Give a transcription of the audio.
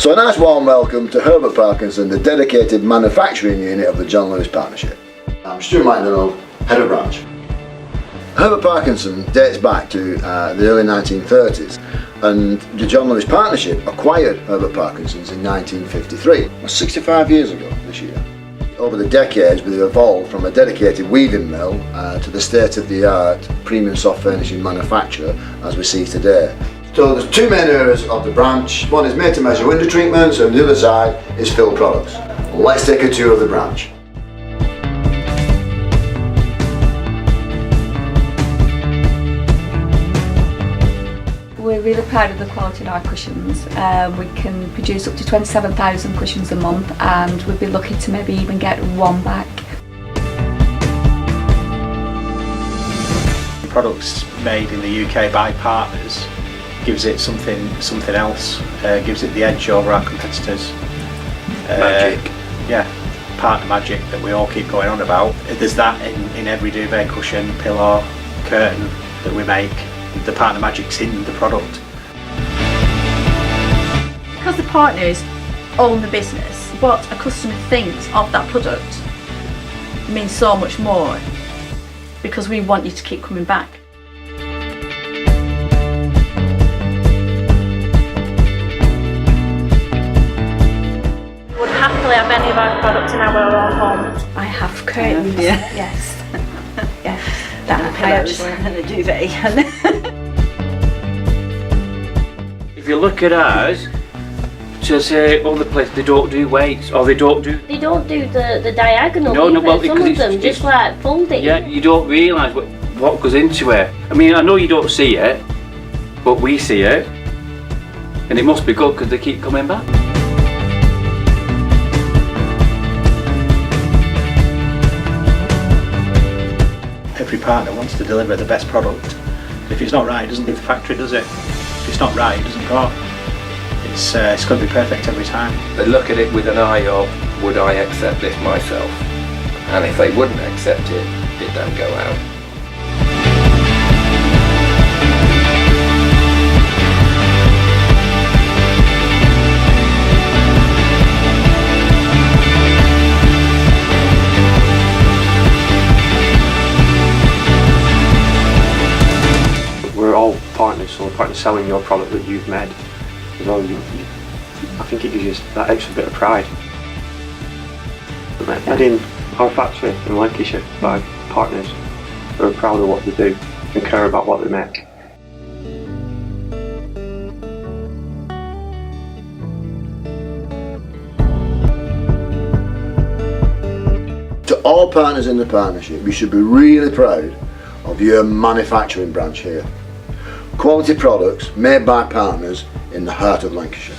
So a nice warm welcome to Herbert Parkinson, the dedicated manufacturing unit of the John Lewis Partnership. I'm Stuart McDonald, head of branch. Herbert Parkinson dates back to the early 1930s, and the John Lewis Partnership acquired Herbert Parkinson's in 1953, 65 years ago this year. Over the decades we've evolved from a dedicated weaving mill to the state-of-the-art premium soft furnishing manufacturer as we see today. So there's two main areas of the branch. One is made to measure window treatments and the other side is filled products. Let's take a tour of the branch. We're really proud of the quality of our cushions. We can produce up to 27,000 cushions a month, and we'd be lucky to maybe even get one back. Products made in the UK by partners gives it something else, gives it the edge over our competitors. Magic. Yeah, partner magic that we all keep going on about. There's that in every duvet, cushion, pillow, curtain that we make. The partner magic's in the product. Because the partners own the business, what a customer thinks of that product means so much more, because we want you to keep coming back. Would happily have any of our products in our own home. I have curtains, yes. Yes. And pillows and a duvet. If you look at ours, to say other places they don't do weights or they don't do. They don't do the diagonal. No, well, some of them just like fold it. Yeah, you don't realise what goes into it. I mean, I know you don't see it, but we see it, and it must be good because they keep coming back. Every partner wants to deliver the best product. If it's not right, it doesn't leave the factory, does it? If it's not right, it doesn't go. It's got to be perfect every time. They look at it with an eye of, would I accept this myself? And if they wouldn't accept it, it don't go out. We're all partners, so we're partners selling your product that you've made. As well, I think it gives you that extra bit of pride. Made in our factory in Lancashire by partners who are proud of what they do and care about what they make. To all partners in the partnership, you should be really proud of your manufacturing branch here. Quality products made by partners in the heart of Lancashire.